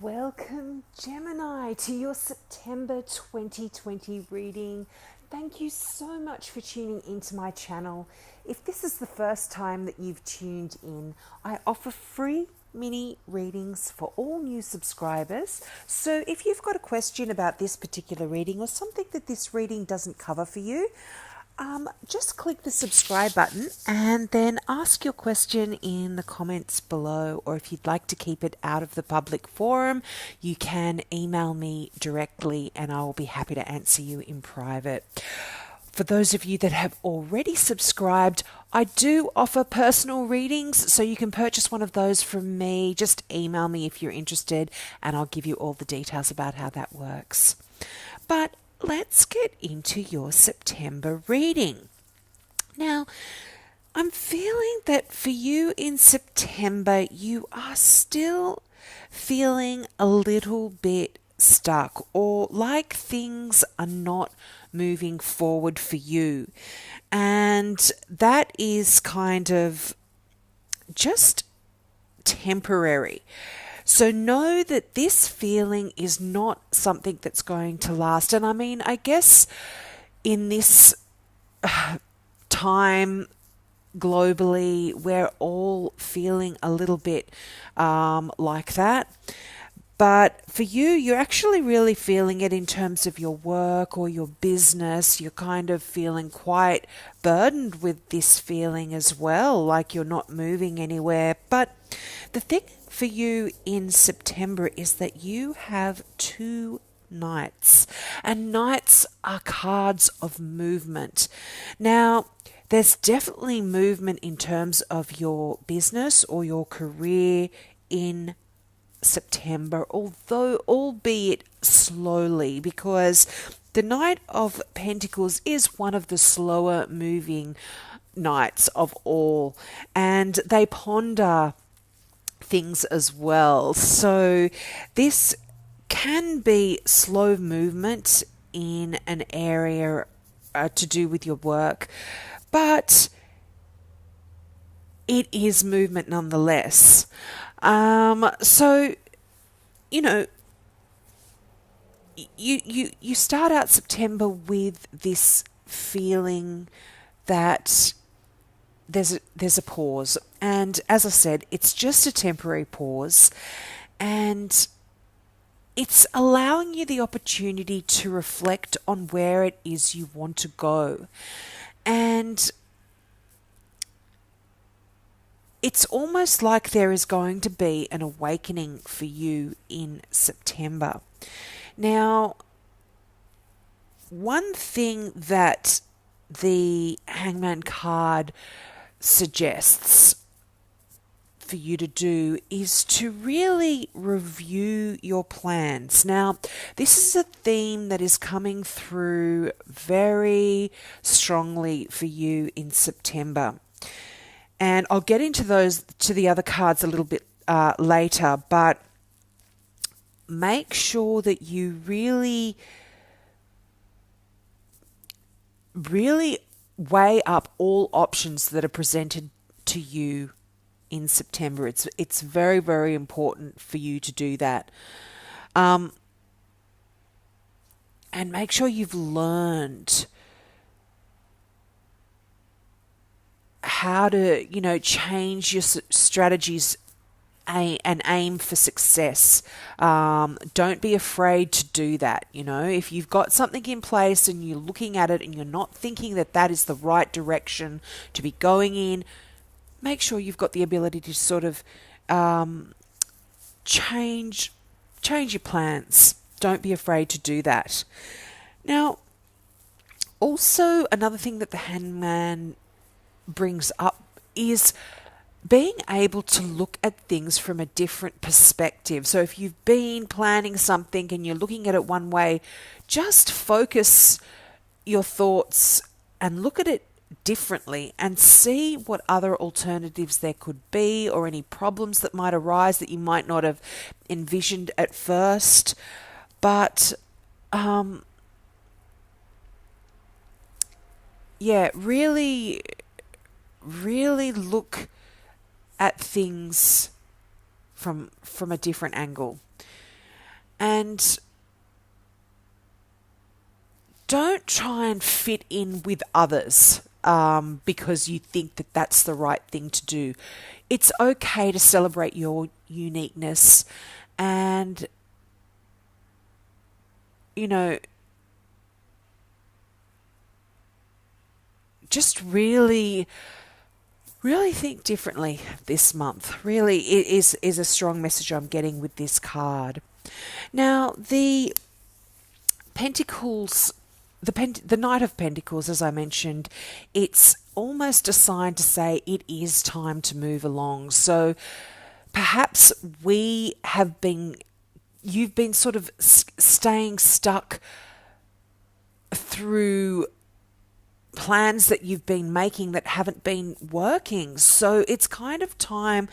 Welcome, Gemini, to your September 2020 reading. Thank you so much for tuning into my channel. If this is the first time that you've tuned in, I offer free mini readings for all new subscribers. So if you've got a question about this particular reading or something that this reading doesn't cover for you, just click the subscribe button and then ask your question in the comments below. Or if you'd like to keep it out of the public forum, you can email me directly and I will be happy to answer you in private. For those of you that have already subscribed, I do offer personal readings, so you can purchase one of those from me. Just email me if you're interested and I'll give you all the details about how that works. But let's get into your September reading. Now, I'm feeling that for you in September, you are still feeling a little bit stuck or like things are not moving forward for you. And that is kind of just temporary. So know that this feeling is not something that's going to last. And I mean, I guess in this time globally, we're all feeling a little bit like that. But for you, you're actually really feeling it in terms of your work or your business. You're kind of feeling quite burdened with this feeling as well, like you're not moving anywhere. But the thing for you in September is that you have two knights, and knights are cards of movement. Now, there's definitely movement in terms of your business or your career in September, although albeit slowly, because the Knight of Pentacles is one of the slower moving knights of all, and they ponder things as well. So this can be slow movement in an area to do with your work, but it is movement nonetheless. So, you know, you start out September with this feeling that there's a pause. And as I said, it's just a temporary pause. And it's allowing you the opportunity to reflect on where it is you want to go. And it's almost like there is going to be an awakening for you in September. Now, one thing that the Hangman card suggests for you to do is to really review your plans. Now, this is a theme that is coming through very strongly for you in September. And I'll get into the other cards a little bit later, but make sure that you really weigh up all options that are presented to you in September. It's very, very important for you to do that. And make sure you've learned how to, change your strategies and aim for success. Don't be afraid to do that. If you've got something in place and you're looking at it and you're not thinking that that is the right direction to be going in, make sure you've got the ability to sort of change your plans. Don't be afraid to do that. Now, also another thing that the Hangman brings up is being able to look at things from a different perspective. So if you've been planning something and you're looking at it one way, just focus your thoughts and look at it differently and see what other alternatives there could be or any problems that might arise that you might not have envisioned at first. But really look at things from a different angle. And don't try and fit in with others because you think that that's the right thing to do. It's okay to celebrate your uniqueness and, just really think differently this month. Really, it is a strong message I'm getting with this card. Now, the Pentacles, the Knight of Pentacles, as I mentioned, it's almost a sign to say it is time to move along. So perhaps you've been sort of staying stuck through plans that you've been making that haven't been working. So it's kind of time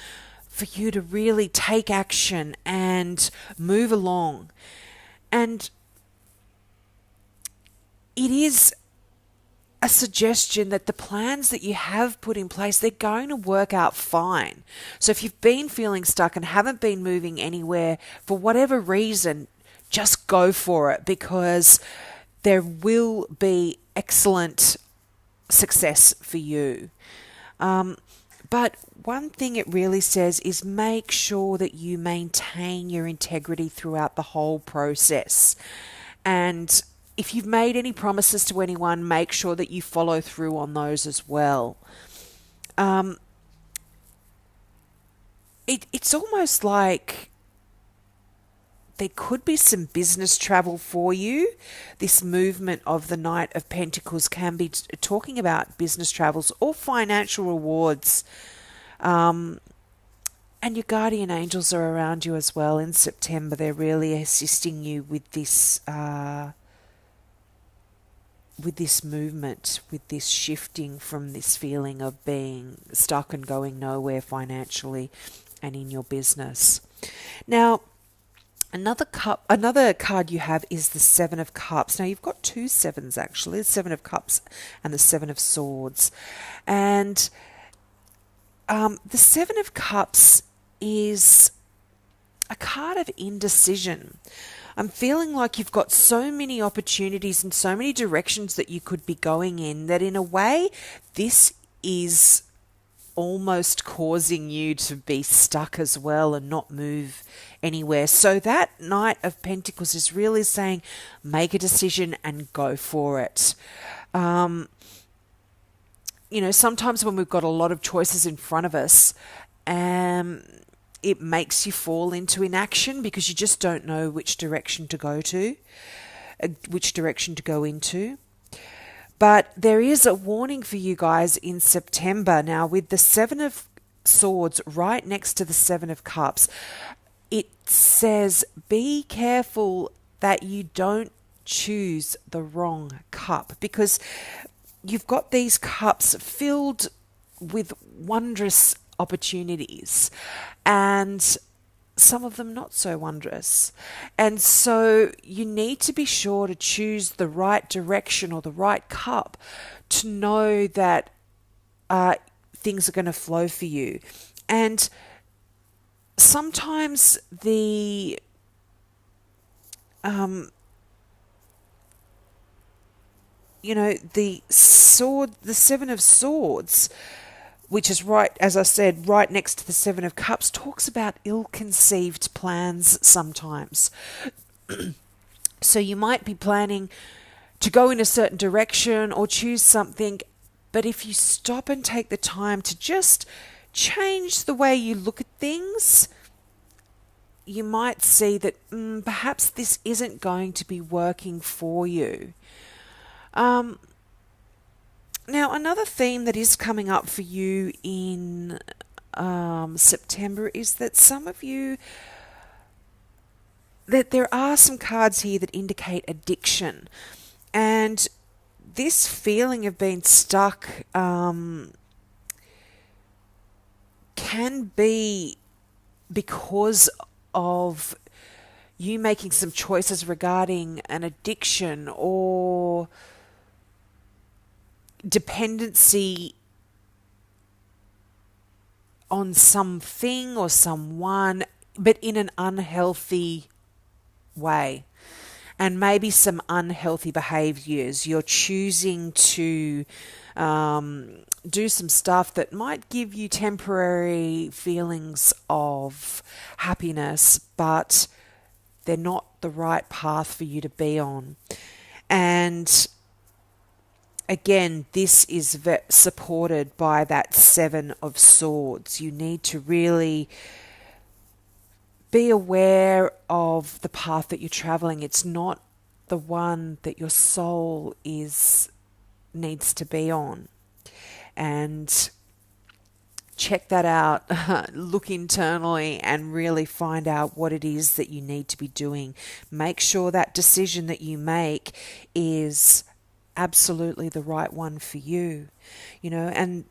for you to really take action and move along. And it is a suggestion that the plans that you have put in place, they're going to work out fine. So if you've been feeling stuck and haven't been moving anywhere for whatever reason, just go for it, because there will be excellent success for you. But one thing it really says is make sure that you maintain your integrity throughout the whole process. And if you've made any promises to anyone, make sure that you follow through on those as well. It's almost like there could be some business travel for you. This movement of the Knight of Pentacles can be talking about business travels or financial rewards. And your guardian angels are around you as well in September. They're really assisting you with this movement, with this shifting from this feeling of being stuck and going nowhere financially and in your business. Now, another card you have is the Seven of Cups. Now, you've got two sevens, actually, the Seven of Cups and the Seven of Swords. And the Seven of Cups is a card of indecision. I'm feeling like you've got so many opportunities and so many directions that you could be going in that, in a way, this is almost causing you to be stuck as well and not move anywhere. So that Knight of Pentacles is really saying, make a decision and go for it. Sometimes when we've got a lot of choices in front of us, it makes you fall into inaction because you just don't know which direction to go into. But there is a warning for you guys in September. Now, with the Seven of Swords right next to the Seven of Cups, it says be careful that you don't choose the wrong cup, because you've got these cups filled with wondrous opportunities and some of them not so wondrous. And so you need to be sure to choose the right direction or the right cup to know that things are going to flow for you. And sometimes the Seven of Swords, which is right, as I said, right next to the Seven of Cups, talks about ill-conceived plans sometimes. So you might be planning to go in a certain direction or choose something, but if you stop and take the time to just change the way you look at things, you might see that perhaps this isn't going to be working for you. Now, another theme that is coming up for you in September is that some of you, that there are some cards here that indicate addiction. And this feeling of being stuck can be because of you making some choices regarding an addiction or dependency on something or someone, but in an unhealthy way. And maybe some unhealthy behaviors. You're choosing to do some stuff that might give you temporary feelings of happiness, but they're not the right path for you to be on. And again, this is supported by that Seven of Swords. You need to really be aware of the path that you're traveling. It's not the one that your soul needs to be on. And check that out. Look internally and really find out what it is that you need to be doing. Make sure that decision that you make is absolutely the right one for you. And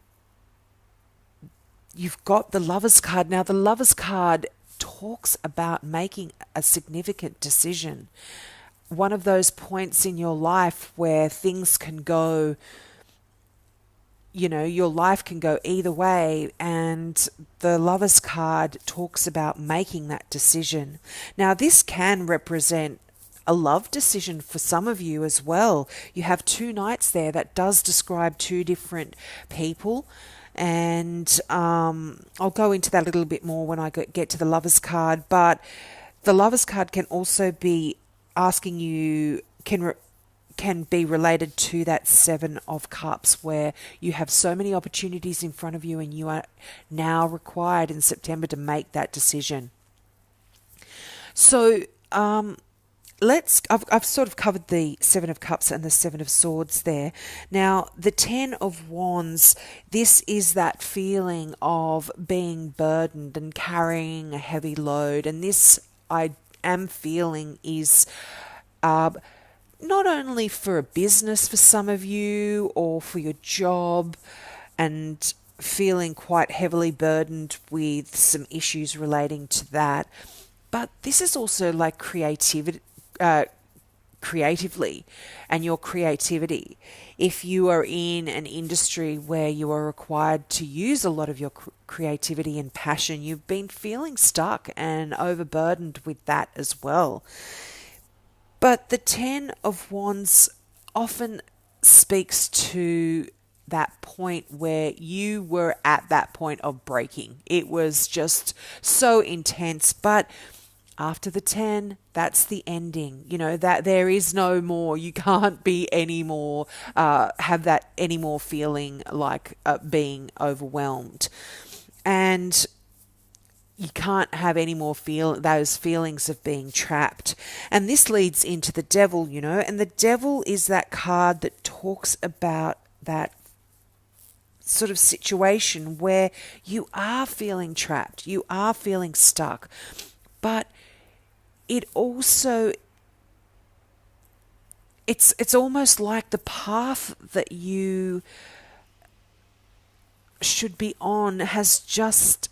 you've got the Lover's card. Now, the Lover's card talks about making a significant decision. One of those points in your life where things can go, your life can go either way, and the Lover's card talks about making that decision. Now, this can represent a love decision for some of you as well. You have two knights there. That does describe two different people. And I'll go into that a little bit more when I get to the Lover's card. But the Lover's card can also be asking you, can be related to that Seven of Cups, where you have so many opportunities in front of you and you are now required in September to make that decision. So I've sort of covered the Seven of Cups and the Seven of Swords there. Now, the Ten of Wands, this is that feeling of being burdened and carrying a heavy load. And this, I am feeling, is not only for a business for some of you or for your job, and feeling quite heavily burdened with some issues relating to that, but this is also like creatively and your creativity. If you are in an industry where you are required to use a lot of your creativity and passion, you've been feeling stuck and overburdened with that as well. But the Ten of Wands often speaks to that point where you were at that point of breaking. It was just so intense, but after the 10, that's the ending. That there is no more. You can't be any more, have that any more feeling like being overwhelmed. And you can't have any more those feelings of being trapped. And this leads into the Devil, and the Devil is that card that talks about that sort of situation where you are feeling trapped, you are feeling stuck, but it also, it's almost like the path that you should be on has just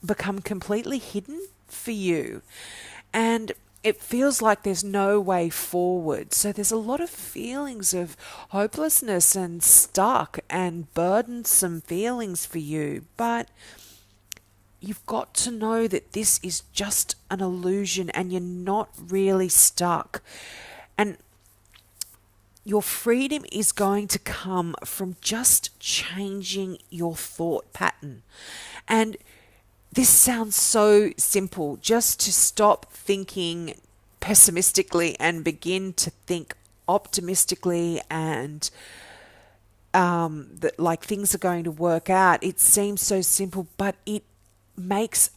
become completely hidden for you. And it feels like there's no way forward. So there's a lot of feelings of hopelessness and stuck and burdensome feelings for you. But you've got to know that this is just an illusion and you're not really stuck. And your freedom is going to come from just changing your thought pattern. And this sounds so simple, just to stop thinking pessimistically and begin to think optimistically, and that like things are going to work out. It seems so simple, but it makes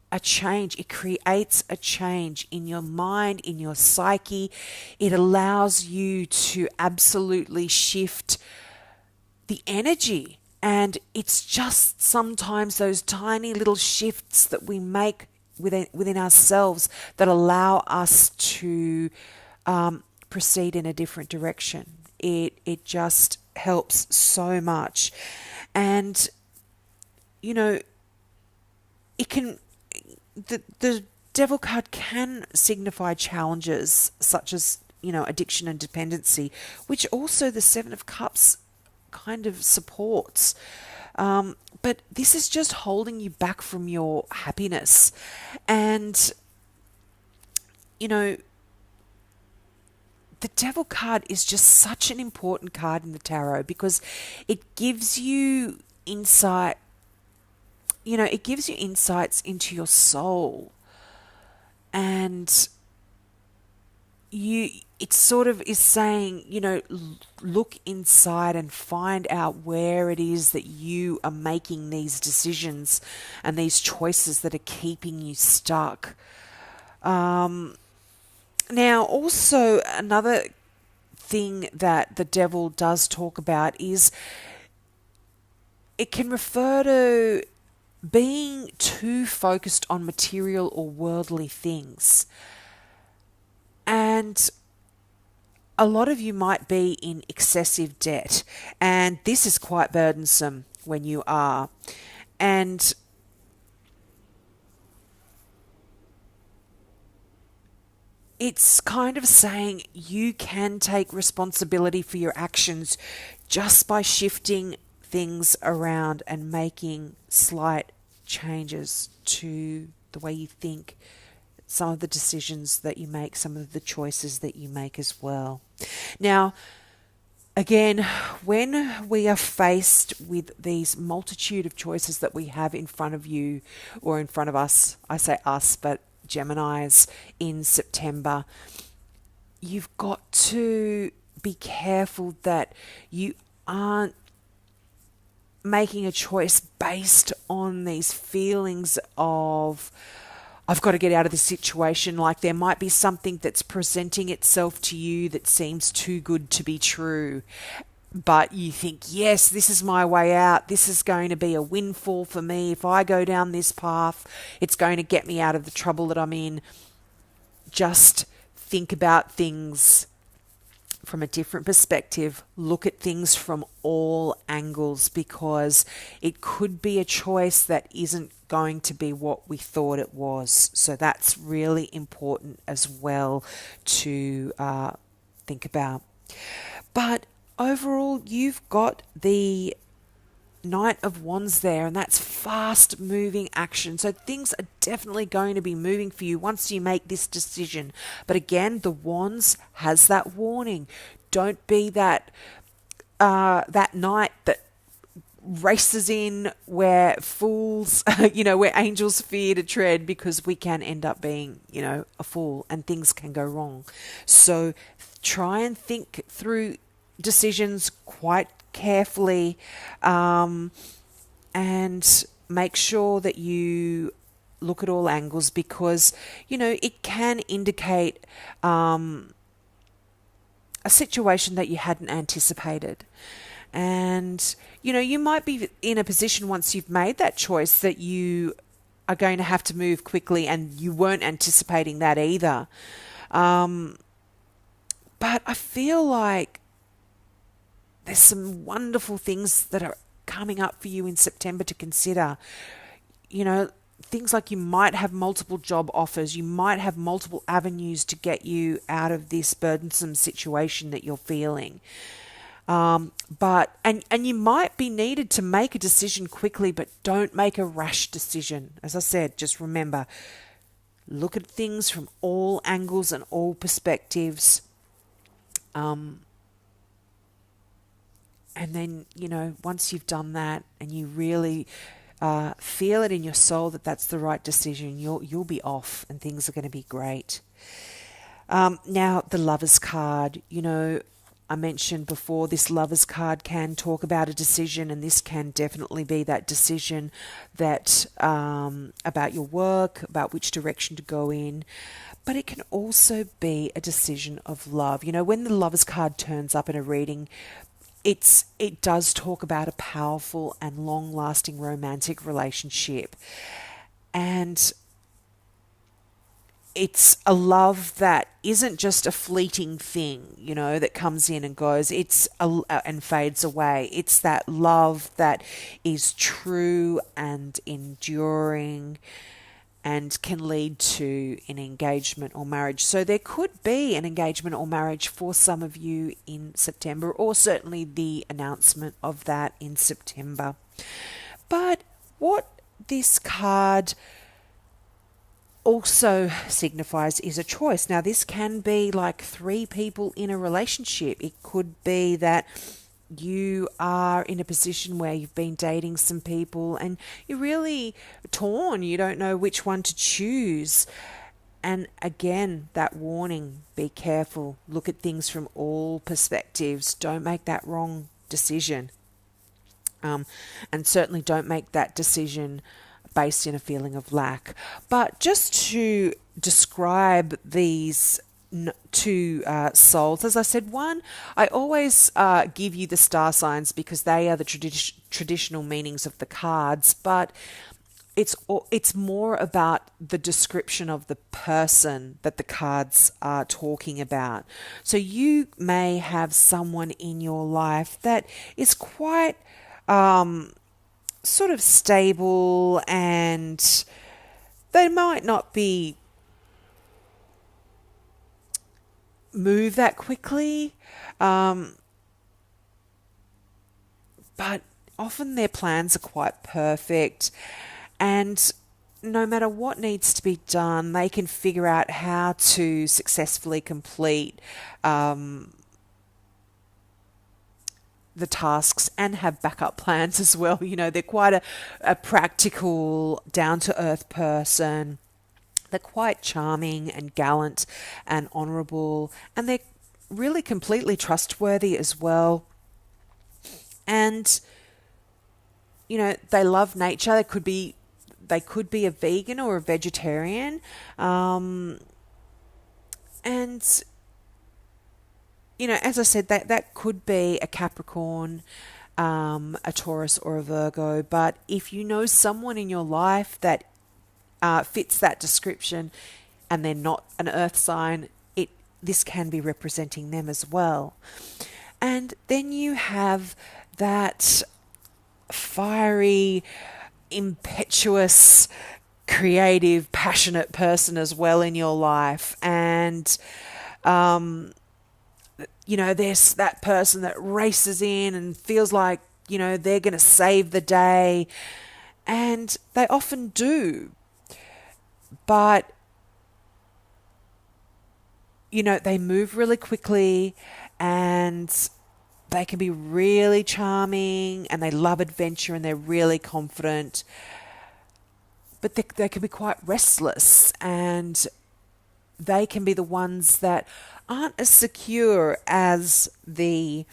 a change. It creates a change in your mind, in your psyche. It allows you to absolutely shift the energy. And it's just sometimes those tiny little shifts that we make within ourselves that allow us to proceed in a different direction. It just helps so much. And, it can, the Devil card can signify challenges such as, addiction and dependency, which also the Seven of Cups kind of supports. But this is just holding you back from your happiness. And you know, the Devil card is just such an important card in the tarot because it gives you insight, it gives you insights into your soul. And it sort of is saying, look inside and find out where it is that you are making these decisions and these choices that are keeping you stuck. Now, also another thing that the Devil does talk about is it can refer to being too focused on material or worldly things. And a lot of you might be in excessive debt, and this is quite burdensome when you are. And it's kind of saying you can take responsibility for your actions just by shifting things around and making slight changes to the way you think, some of the decisions that you make, some of the choices that you make as well. Now, again, when we are faced with these multitude of choices that we have in front of you or in front of us, I say us, but Geminis in September, you've got to be careful that you aren't making a choice based on these feelings of, I've got to get out of this situation. Like there might be something that's presenting itself to you that seems too good to be true. But you think, yes, this is my way out. This is going to be a windfall for me. If I go down this path, it's going to get me out of the trouble that I'm in. Just think about things from a different perspective. Look at things from all angles because it could be a choice that isn't going to be what we thought it was. So that's really important as well to think about. But overall, you've got the Knight of Wands there, and that's fast moving action. So things are definitely going to be moving for you once you make this decision. But again, the Wands has that warning. Don't be that knight that races in where fools, where angels fear to tread, because we can end up being, a fool and things can go wrong. So try and think through decisions quite carefully, and make sure that you look at all angles because, it can indicate a situation that you hadn't anticipated. And, you might be in a position once you've made that choice that you are going to have to move quickly and you weren't anticipating that either. But I feel like there's some wonderful things that are coming up for you in September to consider. Things like you might have multiple job offers. You might have multiple avenues to get you out of this burdensome situation that you're feeling. But you might be needed to make a decision quickly, but don't make a rash decision. As I said, just remember, look at things from all angles and all perspectives. And then, once you've done that and you really feel it in your soul that that's the right decision, you'll be off and things are going to be great. Now, the Lovers card, I mentioned before, this Lovers card can talk about a decision, and this can definitely be that decision that about your work, about which direction to go in. But it can also be a decision of love. When the Lovers card turns up in a reading, it does talk about a powerful and long-lasting romantic relationship. And it's a love that isn't just a fleeting thing, that comes in and goes, and fades away. It's that love that is true and enduring and can lead to an engagement or marriage. So there could be an engagement or marriage for some of you in September, or certainly the announcement of that in September. But what this card also signifies is a choice. Now, this can be like three people in a relationship. It could be that you are in a position where you've been dating some people and you're really torn. You don't know which one to choose. And again, that warning, be careful. Look at things from all perspectives. Don't make that wrong decision. And certainly don't make that decision based in a feeling of lack. But just to describe these two souls, as I said, one, I always give you the star signs because they are the traditional meanings of the cards, but it's more about the description of the person that the cards are talking about. So you may have someone in your life that is quite sort of stable, and they might not be move that quickly, but often their plans are quite perfect, and no matter what needs to be done, they can figure out how to successfully complete the tasks and have backup plans as well. You know, they're quite a practical, down-to-earth person. They're quite charming and gallant and honourable, and they're really completely trustworthy as well. And, you know, they love nature. They could be a vegan or a vegetarian. And, you know, as I said, that could be a Capricorn, a Taurus or a Virgo. But if you know someone in your life that fits that description and they're not an earth sign, this can be representing them as well. And then you have that fiery, impetuous, creative, passionate person as well in your life. And, you know, there's that person that races in and feels like, you know, they're going to save the day. And they often do. But, you know, they move really quickly and they can be really charming and they love adventure and they're really confident. But they can be quite restless, and they can be the ones that aren't as secure as the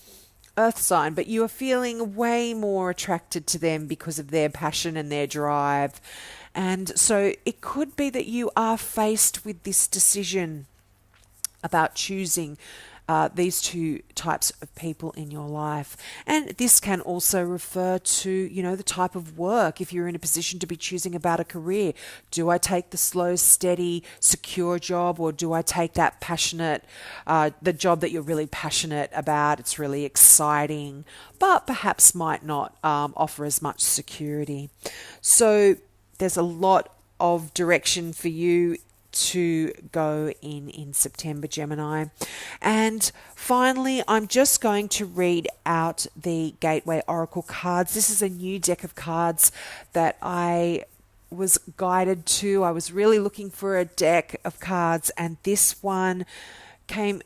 earth sign, but you are feeling way more attracted to them because of their passion and their drive. And so it could be that you are faced with this decision about choosing these two types of people in your life. And this can also refer to, you know, the type of work. If you're in a position to be choosing about a career, do I take the slow, steady, secure job, or do I take that passionate, the job that you're really passionate about, it's really exciting, but perhaps might not offer as much security. So there's a lot of direction for you to go in September, Gemini. And finally, I'm just going to read out the Gateway Oracle cards. This is a new deck of cards that I was guided to. I was really looking for a deck of cards, and this one came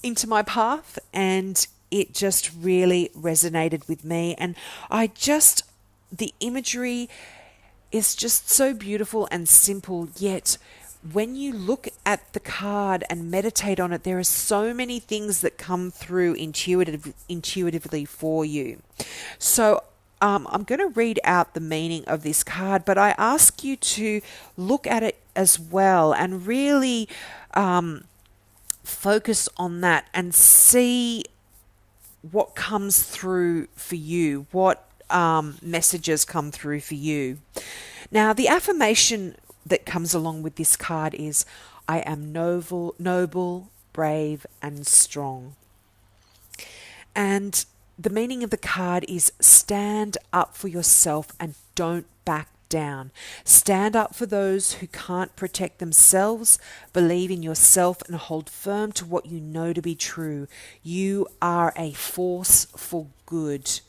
into my path, and it just really resonated with me. And the imagery is just so beautiful and simple, yet when you look at the card and meditate on it, there are so many things that come through intuitively for you. So I'm going to read out the meaning of this card, but I ask you to look at it as well and really focus on that and see what comes through for you, what messages come through for you. Now, the affirmation that comes along with this card is, I am noble, brave, and strong. And the meaning of the card is, stand up for yourself and don't back down. Stand up for those who can't protect themselves. Believe in yourself and hold firm to what you know to be true. You are a force for good.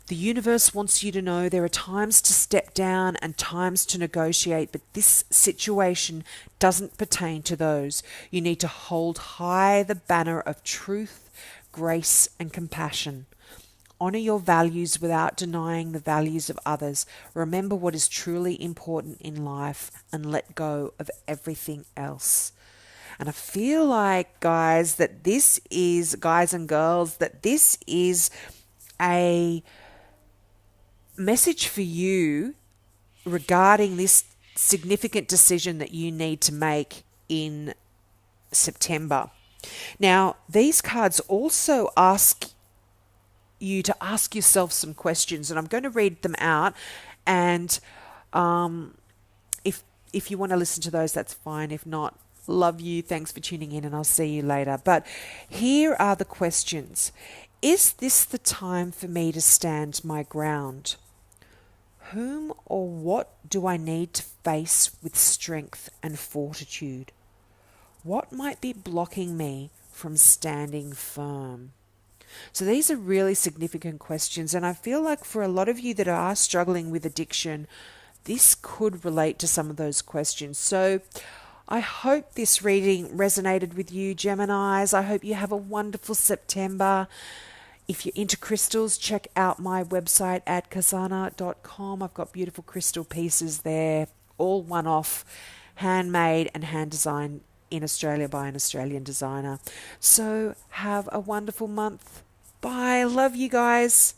The universe wants you to know there are times to step down and times to negotiate, but this situation doesn't pertain to those. You need to hold high the banner of truth, grace, and compassion. Honor your values without denying the values of others. Remember what is truly important in life and let go of everything else. And I feel like, guys and girls, that this is a message for you regarding this significant decision that you need to make in September. Now, these cards also ask you to ask yourself some questions, and I'm going to read them out. And if you want to listen to those, that's fine. If not, love you. Thanks for tuning in, and I'll see you later. But here are the questions. Is this the time for me to stand my ground? Whom or what do I need to face with strength and fortitude? What might be blocking me from standing firm? So these are really significant questions, and I feel like for a lot of you that are struggling with addiction, this could relate to some of those questions. So I hope this reading resonated with you, Geminis. I hope you have a wonderful September. If you're into crystals, check out my website at kazana.com. I've got beautiful crystal pieces there, all one-off, handmade and hand-designed in Australia by an Australian designer. So have a wonderful month. Bye. Love you guys.